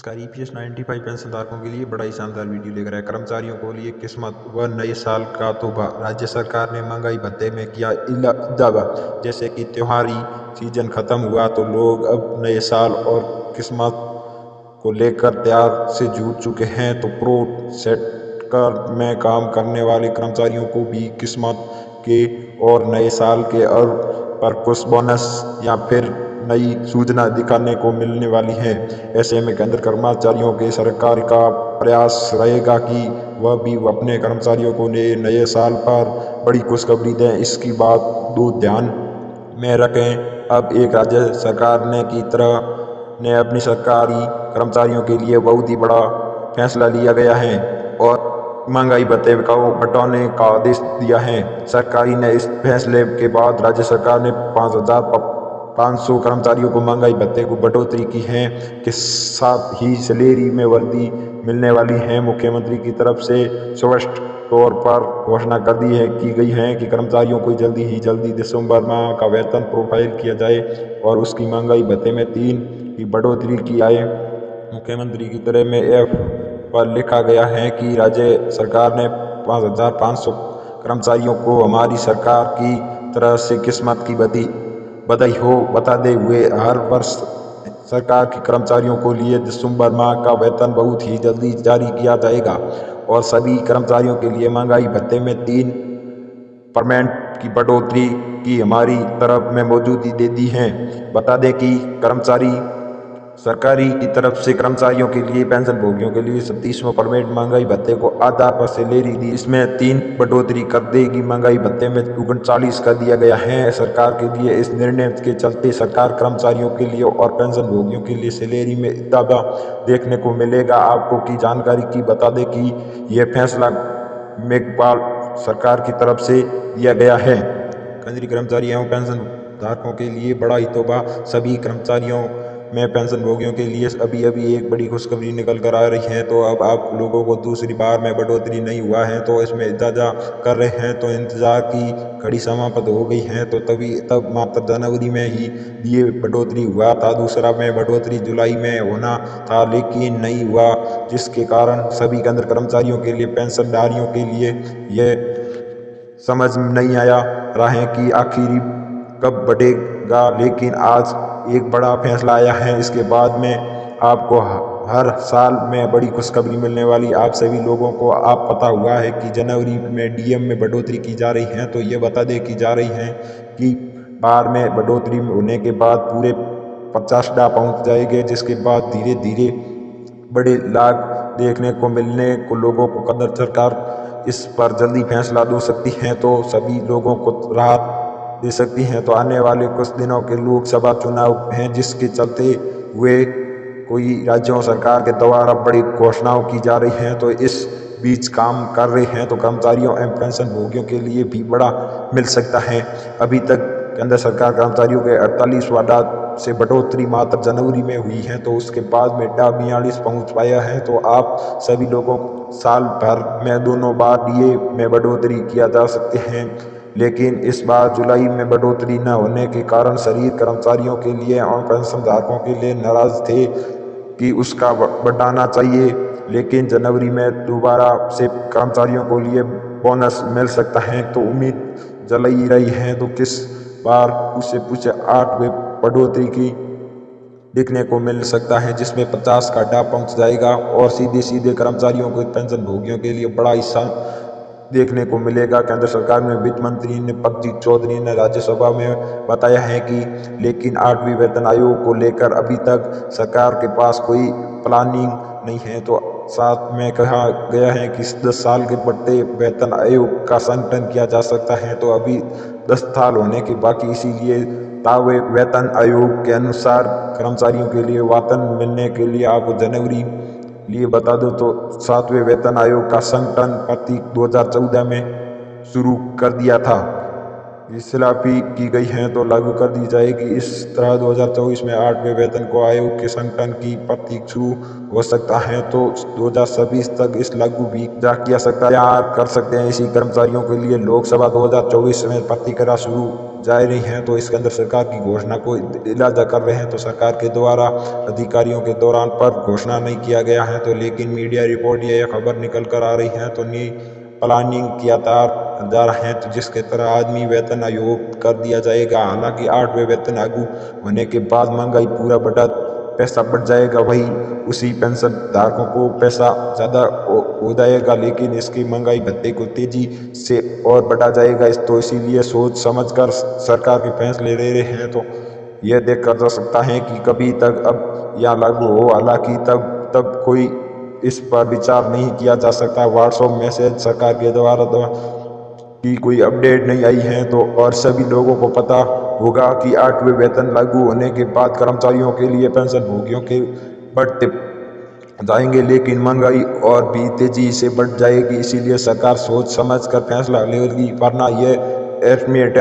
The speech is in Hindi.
नमस्कार। ईपीएस 95 पेंशनधारकों के लिए बड़ा ही शानदार वीडियो लेकर आया। कर्मचारियों को लिए किस्मत व नए साल का तोहफा। राज्य सरकार ने महंगाई भत्ते में किया इजाफा। जैसे कि त्योहारी सीजन खत्म हुआ तो लोग अब नए साल और किस्मत को लेकर तैयार से जुट चुके हैं। तो प्रो सेक्टर में काम करने वाले कर्मचारियों को भी किस्मत के और नए साल के अवसर पर कुछ बोनस या फिर नई सूचना दिखाने को मिलने वाली है। ऐसे में केंद्र कर्मचारियों के सरकार का प्रयास रहेगा कि वह भी अपने कर्मचारियों को नए साल पर बड़ी खुशखबरी दें। इसकी बात दो ध्यान में रखें। अब एक राज्य सरकार की तरह ने अपनी सरकारी कर्मचारियों के लिए बहुत ही बड़ा फैसला लिया गया है और महंगाई भत्ते को बढ़ाने का आदेश दिया है। सरकारी ने इस फैसले के बाद राज्य सरकार ने 5,500 कर्मचारियों को महंगाई भत्ते को बढ़ोतरी की है के साथ ही सैलरी में वृद्धि मिलने वाली है। मुख्यमंत्री की तरफ से स्पष्ट तौर पर घोषणा की गई है कि कर्मचारियों को जल्दी दिसंबर माह का वेतन प्रोफाइल किया जाए और उसकी महंगाई भत्ते में 3 की बढ़ोतरी की जाए। मुख्यमंत्री की तरफ में एफ पर लिखा गया है कि राज्य सरकार ने 5,500 कर्मचारियों को हमारी सरकार की तरफ से किस्मत की बधाई हो बताते हुए हर वर्ष सरकार के कर्मचारियों को लिए दिसंबर माह का वेतन बहुत ही जल्दी जारी किया जाएगा और सभी कर्मचारियों के लिए महंगाई भत्ते में 3% की बढ़ोतरी की हमारी तरफ में मौजूदगी दे दी है। बता दें कि सरकारी की तरफ से कर्मचारियों के लिए पेंशन भोगियों के लिए 37% महंगाई भत्ते को आधार पर सैलरी दी। इसमें 3 बढ़ोतरी कर देगी। महंगाई भत्ते में 39 कर दिया गया है। सरकार के लिए इस निर्णय के चलते सरकार कर्मचारियों के लिए और पेंशन भोगियों के लिए सैलरी में इजाफा देखने को मिलेगा। आपको की जानकारी की बता दें कि यह फैसला मेघवाल सरकार की तरफ से दिया गया है। केंद्रीय कर्मचारी एवं पेंशन धारकों के लिए बड़ा ही तोहफा। सभी कर्मचारियों में पेंशन भोगियों के लिए अभी एक बड़ी खुशखबरी निकल कर आ रही है। तो अब आप लोगों को दूसरी बार में बढ़ोतरी नहीं हुआ है तो इसमें इंतजार कर रहे हैं तो इंतजार की घड़ी समाप्त हो गई है। तो तब मात्र जनवरी में ही ये बढ़ोतरी हुआ था। दूसरा में बढ़ोतरी जुलाई में होना था लेकिन नहीं हुआ, जिसके कारण सभी केंद्र कर्मचारियों के लिए पेंशनधारियों के लिए यह समझ नहीं आया रहा है कि आखिर कब बढ़ेगा। लेकिन आज एक बड़ा फैसला आया है। इसके बाद में आपको हर साल में बड़ी खुशखबरी मिलने वाली। आप सभी लोगों को आप पता हुआ है कि जनवरी में डीएम में बढ़ोतरी की जा रही है। तो ये बता दें की जा रही है कि बार में बढ़ोतरी होने के बाद पूरे 50 पहुँच जाएंगे, जिसके बाद धीरे धीरे बड़े लाभ देखने को मिलने को लोगों को केंद्र सरकार इस पर जल्दी फैसला दे सकती है तो सभी लोगों को राहत दे सकती हैं। तो आने वाले कुछ दिनों के लोकसभा चुनाव हैं, जिसके चलते हुए कोई राज्यों सरकार के द्वारा बड़ी घोषणाओं की जा रही हैं तो इस बीच काम कर रहे हैं तो कर्मचारियों एवं पेंशन भोगियों के लिए भी बड़ा मिल सकता है। अभी तक केंद्र सरकार कर्मचारियों के 48 वादा से बढ़ोतरी मात्र जनवरी में हुई है तो उसके बाद में 42 पहुँच पाया है। तो आप सभी लोगों को साल भर में दोनों बार डीए में बढ़ोतरी किया जा सकते हैं, लेकिन इस बार जुलाई में बढ़ोतरी न होने के कारण शरीर कर्मचारियों के लिए और पेंशनधारकों के लिए नाराज थे कि उसका बढ़ाना चाहिए। लेकिन जनवरी में दोबारा से कर्मचारियों को लिए बोनस मिल सकता है तो उम्मीद जलाई रही है। तो किस बार उससे पूछे 8वें बढ़ोतरी की देखने को मिल सकता है, जिसमें 50 का डाप पहुँच जाएगा और सीधे कर्मचारियों को पेंशन भोगियों के लिए बड़ा हिस्सा देखने को मिलेगा। केंद्र सरकार में वित्त मंत्री प्रदीप चौधरी ने राज्यसभा में बताया है कि लेकिन 8वीं वेतन आयोग को लेकर अभी तक सरकार के पास कोई प्लानिंग नहीं है। तो साथ में कहा गया है कि 10 साल के बढ़ते वेतन आयोग का संगठन किया जा सकता है। तो अभी 10 साल होने के बाकी, इसीलिए तावे वेतन आयोग के अनुसार कर्मचारियों के लिए वेतन मिलने के लिए आपको जनवरी लिए बता दो तो 7वें वेतन आयोग का संगठन प्रतीक 2014 में शुरू कर दिया था। की खिलाफी की गई हैं तो लागू कर दी जाएगी। इस तरह 2024 में 8वें वेतन को आयोग के संगठन की प्रतीक शुरू हो सकता है तो 2026 तक इस लागू भी किया सकता है कर सकते हैं। इसी कर्मचारियों के लिए लोकसभा 2024 में प्रतिक्रिया शुरू जारी है तो इसके अंदर सरकार की घोषणा को इलाजा कर रहे हैं तो सरकार के द्वारा अधिकारियों के दौरान पर घोषणा नहीं किया गया है तो लेकिन मीडिया रिपोर्ट यह खबर निकल कर आ रही है तो नी प्लानिंग किया जा रहा है तो जिसके तरह आदमी वेतन आयोग कर दिया जाएगा। हालांकि 8वें वेतन लागू होने के बाद महंगाई पूरा बढ़ा पैसा बढ़ जाएगा, वही उसी पेंशन धारकों को पैसा ज़्यादा हो जाएगा, लेकिन इसकी महंगाई भत्ते को तेजी से और बढ़ा जाएगा। तो इसीलिए सोच समझकर सरकार के फैसले ले रहे हैं तो यह देखा जा सकता है कि कभी तक अब यह लागू हो। हालांकि तब कोई इस पर विचार नहीं किया जा सकता। व्हाट्सएप मैसेज सरकार के द्वारा की कोई अपडेट नहीं आई है तो और सभी लोगों को पता होगा कि 8वें वेतन लागू होने के बाद कर्मचारियों के लिए पेंशन भोगियों के बढ़ते जाएंगे, लेकिन महंगाई और भी तेजी से बढ़ जाएगी। इसीलिए सरकार सोच समझ कर फैसला लेगी, वरना यह एस्टिमेट